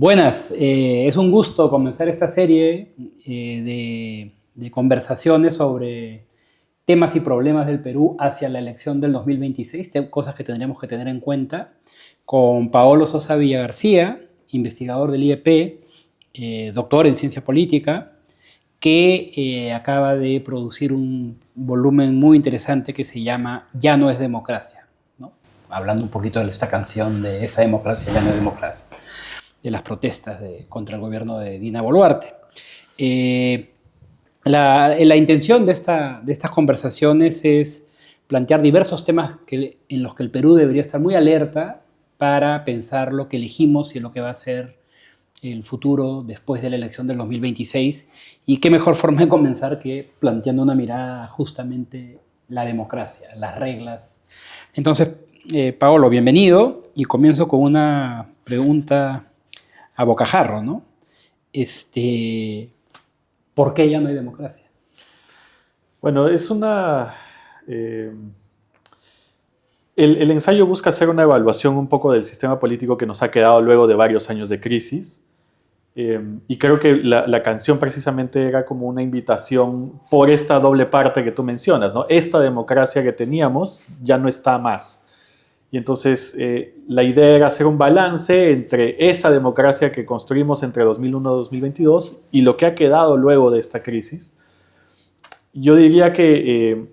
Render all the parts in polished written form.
Buenas, es un gusto comenzar esta serie de conversaciones sobre temas y problemas del Perú hacia la elección del 2026, cosas que tendremos que tener en cuenta, con Paolo Sosa Villagarcía, investigador del IEP, doctor en ciencia política, que acaba de producir un volumen muy interesante que se llama Ya no es democracia, ¿no? Hablando un poquito de esta canción de esa democracia, ya no es democracia, de las protestas contra el gobierno de Dina Boluarte. La intención de estas conversaciones es plantear diversos temas en los que el Perú debería estar muy alerta para pensar lo que elegimos y lo que va a ser el futuro después de la elección del 2026. Y qué mejor forma de comenzar que planteando una mirada justamente la democracia, las reglas. Entonces, Paolo, bienvenido. Y comienzo con una pregunta a bocajarro, ¿no? ¿Por qué ya no hay democracia? Bueno, el ensayo busca hacer una evaluación un poco del sistema político que nos ha quedado luego de varios años de crisis. Y creo que la canción precisamente era como una invitación por esta doble parte que tú mencionas, ¿no? Esta democracia que teníamos ya no está más. Y entonces la idea era hacer un balance entre esa democracia que construimos entre 2001 y 2022 y lo que ha quedado luego de esta crisis. Yo diría que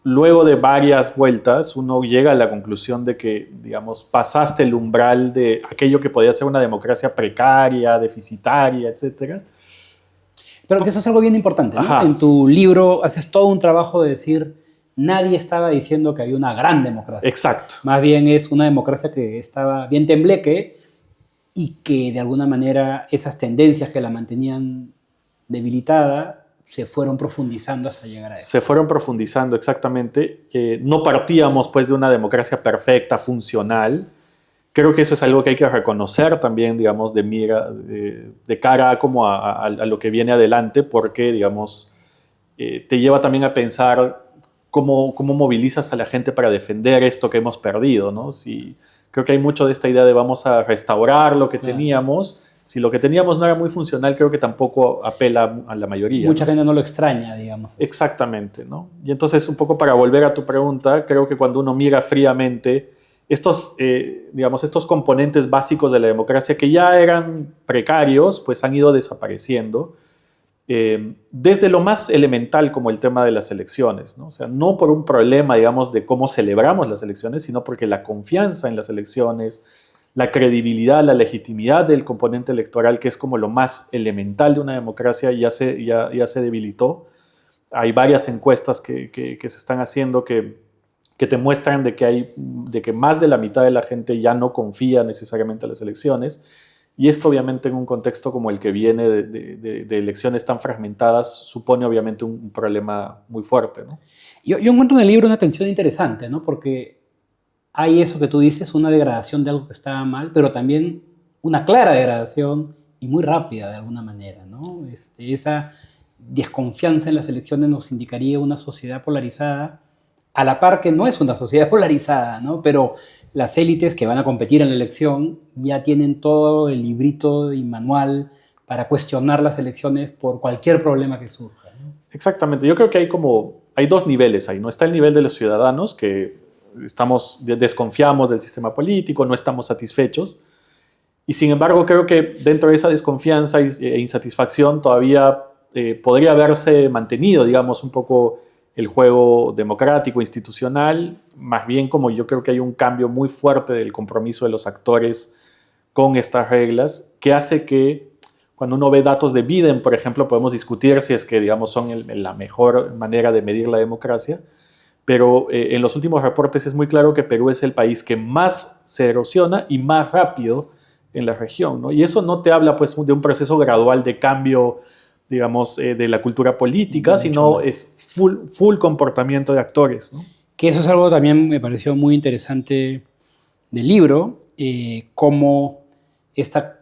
luego de varias vueltas uno llega a la conclusión de que, digamos, pasaste el umbral de aquello que podía ser una democracia precaria, deficitaria, etc. Pero que eso es algo bien importante, ¿no? En tu libro haces todo un trabajo de decir, nadie estaba diciendo que había una gran democracia. Exacto. Más bien es una democracia que estaba bien tembleque y que de alguna manera esas tendencias que la mantenían debilitada se fueron profundizando hasta llegar a eso. Se fueron profundizando, exactamente. No partíamos pues de una democracia perfecta, funcional. Creo que eso es algo que hay que reconocer también, digamos, de cara como a lo que viene adelante, porque, digamos, te lleva también a pensar cómo movilizas a la gente para defender esto que hemos perdido, ¿no? Creo que hay mucho de esta idea de vamos a restaurar lo que teníamos. Si lo que teníamos no era muy funcional, creo que tampoco apela a la mayoría. Mucha gente no lo extraña, digamos. Exactamente, ¿no? Y entonces, un poco para volver a tu pregunta, creo que cuando uno mira fríamente estos componentes básicos de la democracia que ya eran precarios, pues han ido desapareciendo. Desde lo más elemental como el tema de las elecciones, ¿no? O sea, no por un problema, digamos, de cómo celebramos las elecciones, sino porque la confianza en las elecciones, la credibilidad, la legitimidad del componente electoral, que es como lo más elemental de una democracia, ya se debilitó. Hay varias encuestas que se están haciendo que te muestran de que más de la mitad de la gente ya no confía necesariamente en las elecciones. Y esto obviamente en un contexto como el que viene de elecciones tan fragmentadas supone obviamente un problema muy fuerte, ¿no? Yo encuentro en el libro una tensión interesante, ¿no? Porque hay eso que tú dices, una degradación de algo que estaba mal, pero también una clara degradación y muy rápida de alguna manera, ¿no? Esa desconfianza en las elecciones nos indicaría una sociedad polarizada, a la par que no es una sociedad polarizada, ¿no? Pero las élites que van a competir en la elección ya tienen todo el librito y manual para cuestionar las elecciones por cualquier problema que surja, ¿no? Exactamente. Yo creo que hay dos niveles ahí, ¿no? Está el nivel de los ciudadanos que desconfiamos del sistema político, no estamos satisfechos. Y sin embargo, creo que dentro de esa desconfianza e insatisfacción todavía podría haberse mantenido, digamos, un poco el juego democrático, institucional, más bien como yo creo que hay un cambio muy fuerte del compromiso de los actores con estas reglas, que hace que cuando uno ve datos de Biden, por ejemplo, podemos discutir si es que, digamos, son la mejor manera de medir la democracia, pero en los últimos reportes es muy claro que Perú es el país que más se erosiona y más rápido en la región, ¿no? Y eso no te habla pues de un proceso gradual de cambio, digamos, de la cultura política, sino es full comportamiento de actores, ¿no? Que eso es algo también me pareció muy interesante del libro, como esta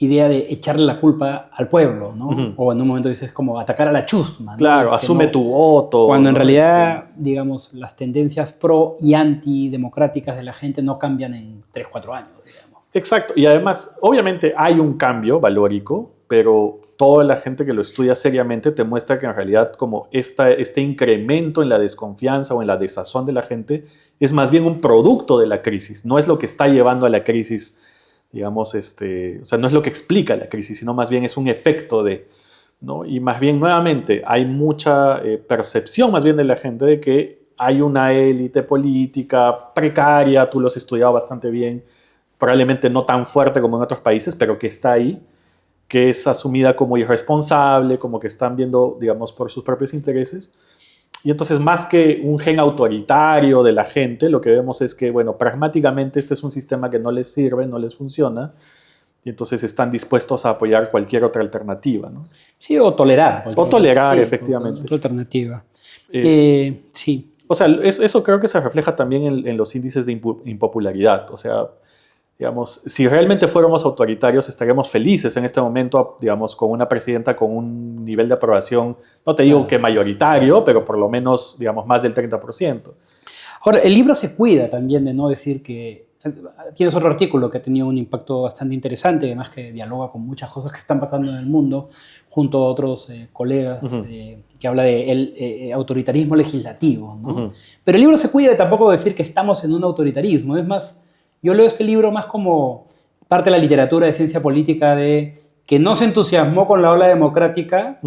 idea de echarle la culpa al pueblo, ¿no? Uh-huh. O en un momento dices como atacar a la chusma, ¿no? Claro, asume tu voto. Cuando en realidad, digamos, las tendencias pro y antidemocráticas de la gente no cambian en 3-4 años, digamos. Exacto. Y además, obviamente hay un cambio valórico, pero toda la gente que lo estudia seriamente te muestra que en realidad como este incremento en la desconfianza o en la desazón de la gente es más bien un producto de la crisis, no es lo que está llevando a la crisis, digamos, o sea, no es lo que explica la crisis, sino más bien es un efecto de, ¿no? Y más bien, nuevamente, hay mucha percepción más bien de la gente de que hay una élite política precaria, tú lo has estudiado bastante bien, probablemente no tan fuerte como en otros países, pero que está ahí, que es asumida como irresponsable, como que están viendo, digamos, por sus propios intereses. Y entonces, más que un gen autoritario de la gente, lo que vemos es que, bueno, pragmáticamente este es un sistema que no les sirve, no les funciona, y entonces están dispuestos a apoyar cualquier otra alternativa, ¿no? Sí, o tolerar. O tolerar, sí, efectivamente. otra alternativa. Sí. O sea, eso creo que se refleja también en los índices de impopularidad. O sea, digamos, si realmente fuéramos autoritarios, estaríamos felices en este momento, digamos, con una presidenta con un nivel de aprobación, no te digo que mayoritario, pero por lo menos, digamos, más del 30%. Ahora, el libro se cuida también de no decir que... Tienes otro artículo que ha tenido un impacto bastante interesante, además que dialoga con muchas cosas que están pasando en el mundo, junto a otros colegas, que habla de autoritarismo legislativo, ¿no? Pero el libro se cuida de tampoco decir que estamos en un autoritarismo. Es más, yo leo este libro más como parte de la literatura de ciencia política de que no se entusiasmó con la ola democrática,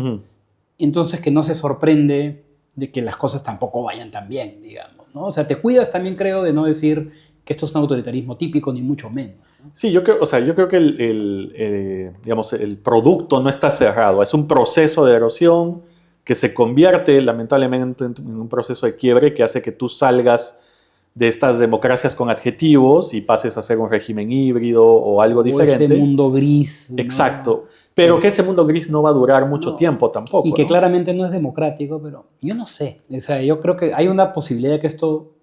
entonces que no se sorprende de que las cosas tampoco vayan tan bien, digamos, ¿no? O sea, te cuidas también, creo, de no decir que esto es un autoritarismo típico, ni mucho menos, ¿no? Sí, yo creo que digamos, el producto no está cerrado, es un proceso de erosión que se convierte lamentablemente en un proceso de quiebre que hace que tú salgas de estas democracias con adjetivos y pases a ser un régimen híbrido o algo diferente. O ese mundo gris, ¿no? Exacto. Pero que ese mundo gris no va a durar mucho tiempo tampoco. Y que ¿no? claramente no es democrático, pero yo no sé. O sea, yo creo que hay una posibilidad de que esto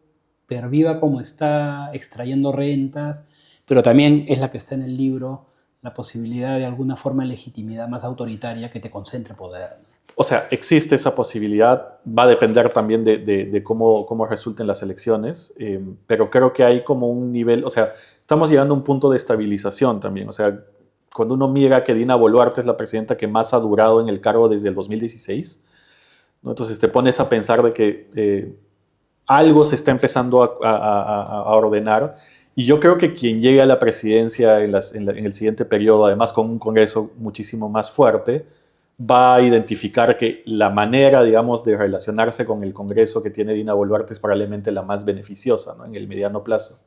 perviva como está, extrayendo rentas, pero también es la que está en el libro, la posibilidad de alguna forma de legitimidad más autoritaria que te concentre poder, ¿no? O sea, existe esa posibilidad, va a depender también de cómo resulten las elecciones, pero creo que hay como un nivel, o sea, estamos llegando a un punto de estabilización también, o sea, cuando uno mira que Dina Boluarte es la presidenta que más ha durado en el cargo desde el 2016, ¿no? Entonces te pones a pensar de que algo se está empezando a ordenar, y yo creo que quien llegue a la presidencia en el siguiente periodo, además con un Congreso muchísimo más fuerte, va a identificar que la manera, digamos, de relacionarse con el Congreso que tiene Dina Boluarte es probablemente la más beneficiosa, ¿no? En el mediano plazo.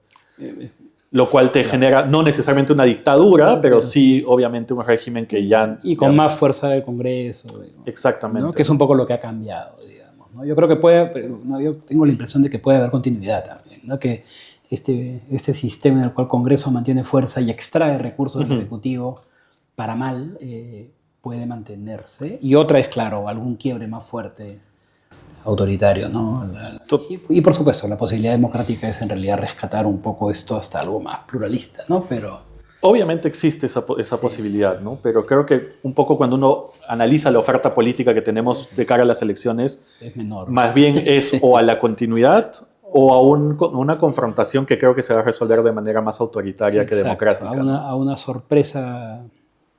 Lo cual te genera no necesariamente una dictadura, pero sí, obviamente, un régimen que ya... Y con más fuerza del Congreso. Digamos, exactamente. ¿no? Que es un poco lo que ha cambiado, digamos, ¿no? Yo creo que yo tengo la impresión de que puede haber continuidad también, ¿no? Que este sistema en el cual el Congreso mantiene fuerza y extrae recursos del Ejecutivo para mal, puede mantenerse. Y otra es, claro, algún quiebre más fuerte autoritario, ¿no? Y por supuesto, la posibilidad democrática es en realidad rescatar un poco esto hasta algo más pluralista, ¿no? Pero... obviamente existe esa posibilidad, ¿no? Pero creo que un poco cuando uno analiza la oferta política que tenemos de cara a las elecciones, es menor. Más bien es o a la continuidad o a una confrontación que creo que se va a resolver de manera más autoritaria que democrática. A una sorpresa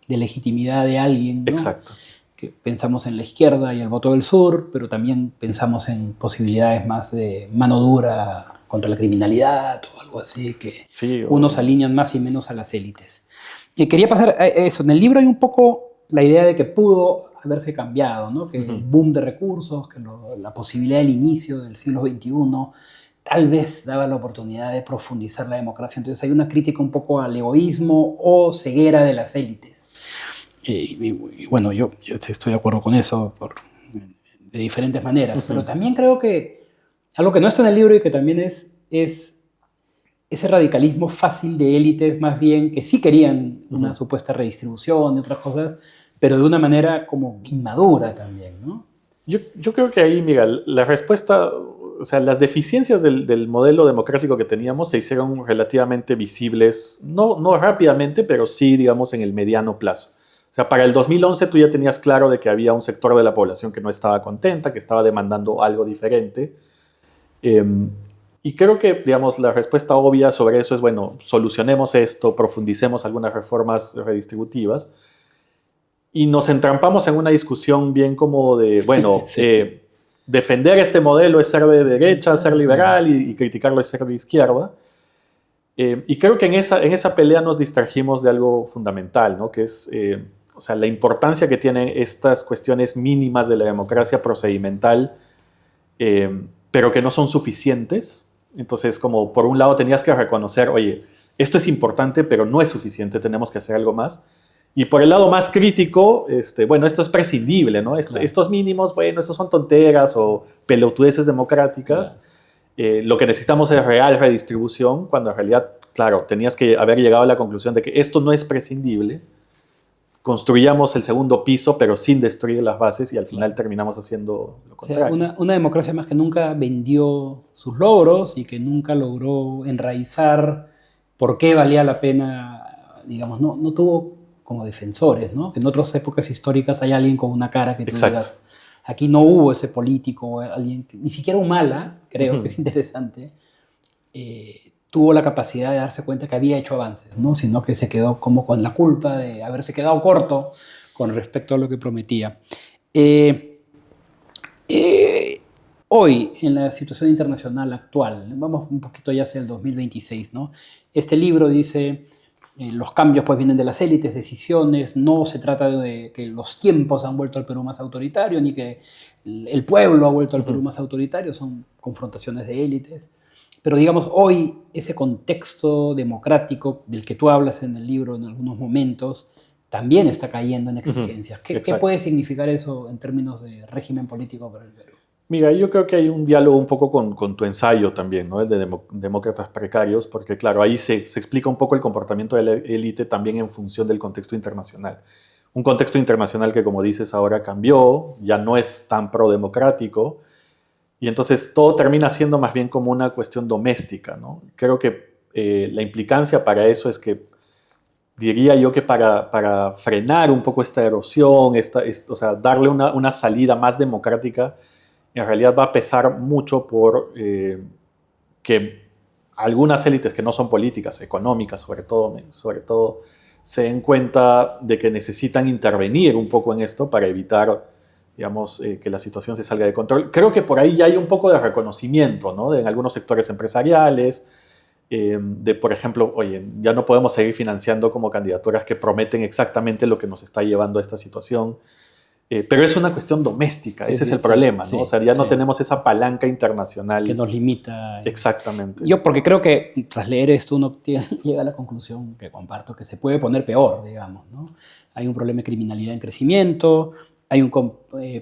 de legitimidad de alguien, ¿no? Exacto. Que pensamos en la izquierda y el voto del sur, pero también pensamos en posibilidades más de mano dura contra la criminalidad o algo así, que sí, unos alinean más y menos a las élites. Y quería pasar a eso. En el libro hay un poco la idea de que pudo haberse cambiado, ¿no? Que el boom de recursos, que la posibilidad del inicio del siglo XXI tal vez daba la oportunidad de profundizar la democracia. Entonces hay una crítica un poco al egoísmo o ceguera de las élites. Y bueno, yo estoy de acuerdo con eso de diferentes maneras, pero también creo que algo que no está en el libro y que también es ese radicalismo fácil de élites más bien que sí querían una supuesta redistribución y otras cosas, pero de una manera como inmadura también, ¿no? Yo creo que ahí, mira, la respuesta, o sea, las deficiencias del modelo democrático que teníamos se hicieron relativamente visibles, no rápidamente, pero sí, digamos, en el mediano plazo. O sea, para el 2011 tú ya tenías claro de que había un sector de la población que no estaba contenta, que estaba demandando algo diferente. Y creo que, digamos, la respuesta obvia sobre eso es, bueno, solucionemos esto, profundicemos algunas reformas redistributivas y nos entrampamos en una discusión bien como de, bueno, Sí. defender este modelo es ser de derecha, ser liberal y criticarlo es ser de izquierda. Y creo que en esa pelea nos distrajimos de algo fundamental, ¿no? Que es o sea, la importancia que tienen estas cuestiones mínimas de la democracia procedimental, pero que no son suficientes. Entonces, como por un lado tenías que reconocer, oye, esto es importante, pero no es suficiente, tenemos que hacer algo más. Y por el lado más crítico, bueno, esto es prescindible, ¿no? Claro. Estos mínimos, bueno, estos son tonteras o pelotudeces democráticas. Claro. Lo que necesitamos es real redistribución, cuando en realidad, claro, tenías que haber llegado a la conclusión de que esto no es prescindible. Construyamos el segundo piso, pero sin destruir las bases y al final terminamos haciendo lo O sea, contrario. una democracia más que nunca vendió sus logros y que nunca logró enraizar por qué valía la pena, digamos, no tuvo como defensores, ¿no? Que en otras épocas históricas hay alguien con una cara que tú Exacto. digas, aquí no hubo ese político, alguien, ni siquiera Humala, creo que es interesante, tuvo la capacidad de darse cuenta que había hecho avances, ¿no? Sino que se quedó como con la culpa de haberse quedado corto con respecto a lo que prometía. Hoy, en la situación internacional actual, vamos un poquito ya hacia el 2026, ¿no? Este libro dice, los cambios pues vienen de las élites, decisiones, no se trata de que los tiempos han vuelto al Perú más autoritario, ni que el pueblo ha vuelto al Perú más autoritario, son confrontaciones de élites. Pero digamos, hoy ese contexto democrático del que tú hablas en el libro en algunos momentos, también está cayendo en exigencias. ¿Qué puede significar eso en términos de régimen político para el Perú? Mira, yo creo que hay un diálogo un poco con tu ensayo también, ¿no? El de demócratas precarios, porque claro, ahí se explica un poco el comportamiento de la élite también en función del contexto internacional. Un contexto internacional que, como dices, ahora cambió, ya no es tan pro-democrático, y entonces todo termina siendo más bien como una cuestión doméstica, ¿no? Creo que la implicancia para eso es que diría yo que para frenar un poco esta erosión, o sea, darle una salida más democrática, en realidad va a pesar mucho por que algunas élites que no son políticas, económicas sobre todo, se den cuenta de que necesitan intervenir un poco en esto para evitar, digamos, que la situación se salga de control. Creo que por ahí ya hay un poco de reconocimiento, ¿no? En algunos sectores empresariales, de, por ejemplo, oye, ya no podemos seguir financiando como candidaturas que prometen exactamente lo que nos está llevando a esta situación. Pero es una cuestión doméstica, ese es el problema, ¿no? O sea, ya no tenemos esa palanca internacional que nos limita. Exactamente. Yo porque creo que tras leer esto uno llega a la conclusión que comparto, que se puede poner peor, digamos, ¿no? Hay un problema de criminalidad en crecimiento, hay un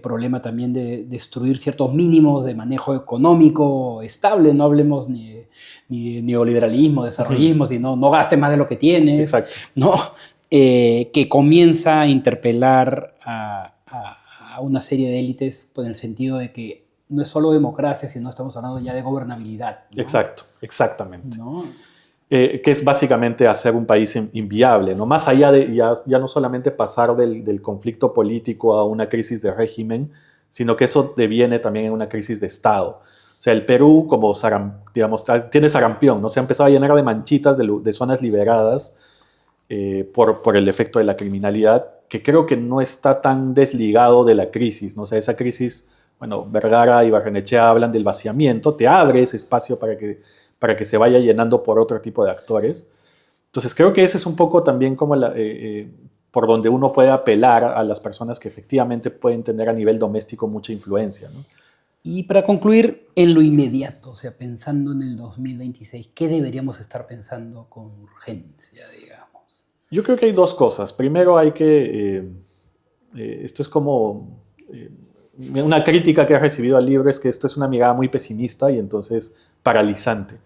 problema también de destruir ciertos mínimos de manejo económico estable, no hablemos ni de neoliberalismo, desarrollismo, sino no gastes más de lo que tienes, Exacto. ¿no? Que comienza a interpelar a una serie de élites por el sentido de que no es solo democracia, sino estamos hablando ya de gobernabilidad, ¿no? Exacto, exactamente. ¿No? Que es básicamente hacer un país inviable, ¿no? Más allá de ya no solamente pasar del conflicto político a una crisis de régimen, sino que eso deviene también en una crisis de Estado. O sea, el Perú, como digamos, tiene sarampión, ¿no? Se ha empezado a llenar de manchitas de zonas liberadas por el efecto de la criminalidad, que creo que no está tan desligado de la crisis, ¿no? O sea, esa crisis, bueno, Vergara y Barrenechea hablan del vaciamiento, te abre ese espacio para que se vaya llenando por otro tipo de actores. Entonces creo que ese es un poco también como por donde uno puede apelar a las personas que efectivamente pueden tener a nivel doméstico mucha influencia, ¿no? Y para concluir, en lo inmediato, o sea, pensando en el 2026, ¿qué deberíamos estar pensando con urgencia, digamos? Yo creo que hay dos cosas. Primero hay que, esto es como, una crítica que he recibido al libro es que esto es una mirada muy pesimista y entonces paralizante.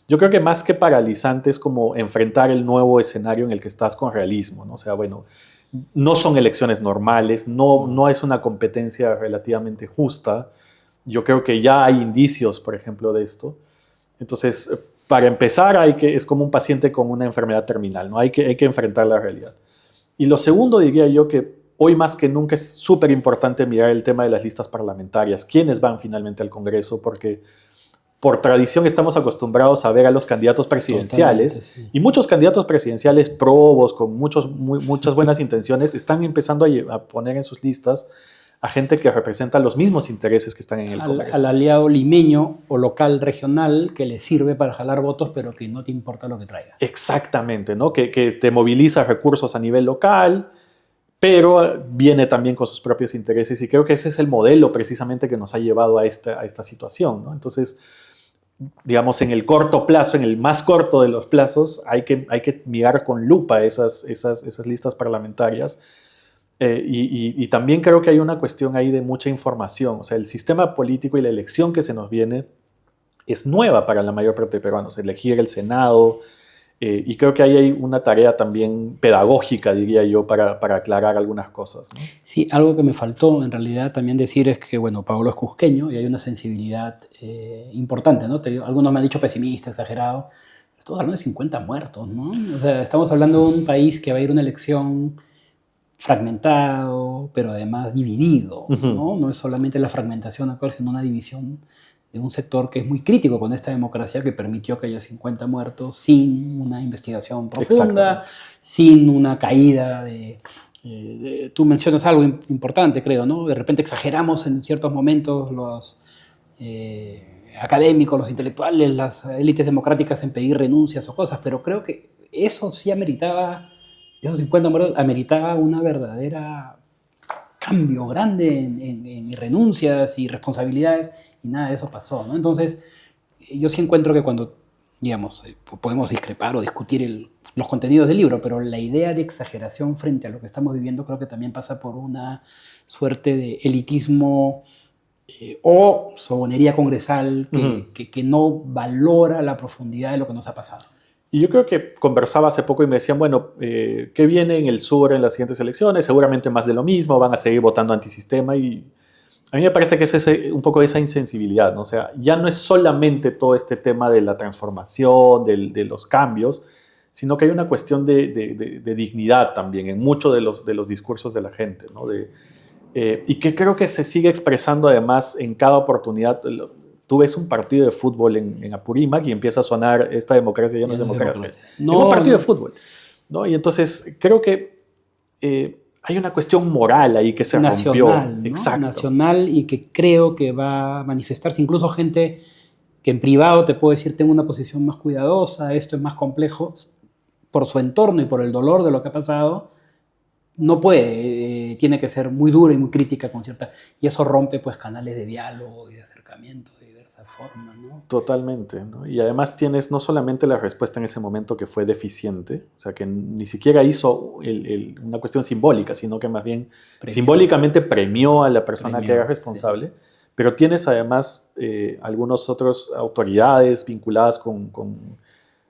Yo creo que más que paralizante es como enfrentar el nuevo escenario en el que estás con realismo, ¿no? O sea, bueno, no son elecciones normales, no es una competencia relativamente justa. Yo creo que ya hay indicios, por ejemplo, de esto. Entonces, para empezar, es como un paciente con una enfermedad terminal, ¿no? Hay que enfrentar la realidad. Y lo segundo, diría yo, que hoy más que nunca es súper importante mirar el tema de las listas parlamentarias, quiénes van finalmente al Congreso, porque por tradición estamos acostumbrados a ver a los candidatos presidenciales. Sí. Y muchos candidatos presidenciales probos, con muchas buenas intenciones, están empezando a poner en sus listas a gente que representa los mismos intereses que están en el Congreso. Al aliado limeño o local regional que le sirve para jalar votos, pero que no te importa lo que traiga. Exactamente, ¿no? Que te moviliza recursos a nivel local, pero viene también con sus propios intereses. Y creo que ese es el modelo precisamente que nos ha llevado a esta situación, ¿no? Entonces, digamos, en el corto plazo, en el más corto de los plazos, hay que mirar con lupa esas listas parlamentarias. Y también creo que hay una cuestión ahí de mucha información. O sea, el sistema político y la elección que se nos viene es nueva para la mayor parte de peruanos. Elegir el Senado. Y creo que ahí hay una tarea también pedagógica, diría yo, para aclarar algunas cosas, ¿no? Sí, algo que me faltó en realidad también decir es que, bueno, Paolo es cusqueño y hay una sensibilidad importante, ¿no? Algunos me han dicho pesimista, exagerado. Estamos hablando de 50 muertos, ¿no? O sea, estamos hablando de un país que va a ir a una elección fragmentado, pero además dividido, ¿no? No es solamente la fragmentación actual, sino una división de un sector que es muy crítico con esta democracia que permitió que haya 50 muertos sin una investigación profunda, sin una caída tú mencionas algo importante, creo, ¿no? De repente exageramos en ciertos momentos los académicos, los intelectuales, las élites democráticas en pedir renuncias o cosas, pero creo que eso sí ameritaba, esos 50 muertos ameritaba una verdadera cambio grande en renuncias y responsabilidades, y nada de eso pasó, ¿no? Entonces, yo sí encuentro que cuando, digamos, podemos discrepar o discutir los contenidos del libro, pero la idea de exageración frente a lo que estamos viviendo creo que también pasa por una suerte de elitismo o sobonería congresal que no valora la profundidad de lo que nos ha pasado. Y yo creo que conversaba hace poco y me decían, bueno, ¿qué viene en el sur en las siguientes elecciones? Seguramente más de lo mismo, van a seguir votando antisistema, y a mí me parece que es un poco esa insensibilidad, ¿no? O sea, ya no es solamente todo este tema de la transformación, de los cambios, sino que hay una cuestión de dignidad también en muchos de los discursos de la gente, ¿no? Y que creo que se sigue expresando además en cada oportunidad. Tú ves un partido de fútbol en Apurímac y empieza a sonar esta democracia ya no es democracia. No, es un partido de fútbol, ¿no? Y entonces creo que hay una cuestión moral ahí que se rompió. ¿No? Exacto. Nacional, y que creo que va a manifestarse. Incluso gente que en privado te puede decir tengo una posición más cuidadosa, esto es más complejo, por su entorno y por el dolor de lo que ha pasado, no puede, tiene que ser muy dura y muy crítica con cierta... Y eso rompe pues canales de diálogo y de acercamiento de diversas formas, ¿no? Totalmente, ¿no? Y además tienes no solamente la respuesta en ese momento que fue deficiente, o sea, que ni siquiera hizo una cuestión simbólica, sino que más bien simbólicamente premió a la persona que era responsable, sí. Pero tienes además algunas otras autoridades vinculadas con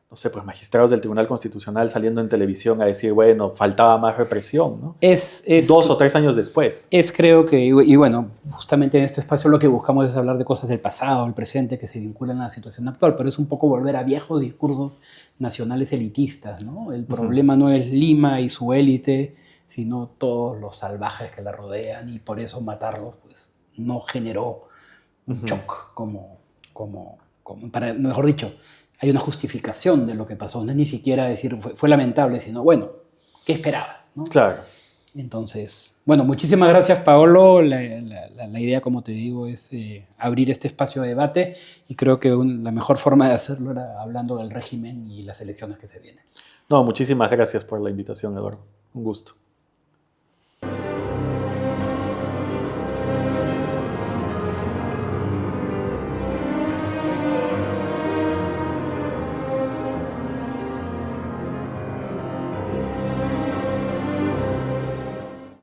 no sé, pues magistrados del Tribunal Constitucional saliendo en televisión a decir, bueno, faltaba más represión, ¿no? 2 o 3 años después. Creo que, y bueno, justamente en este espacio lo que buscamos es hablar de cosas del pasado, el presente, que se vinculan a la situación actual, pero es un poco volver a viejos discursos nacionales elitistas, ¿no? El problema no es Lima y su élite, sino todos los salvajes que la rodean, y por eso matarlos, pues, no generó un shock mejor dicho, hay una justificación de lo que pasó. No es ni siquiera decir fue lamentable, sino, bueno, ¿qué esperabas, ¿no? Claro. Entonces, bueno, muchísimas gracias, Paolo. La idea, como te digo, es abrir este espacio de debate, y creo que la mejor forma de hacerlo era hablando del régimen y las elecciones que se vienen. No, muchísimas gracias por la invitación, Eduardo. Un gusto.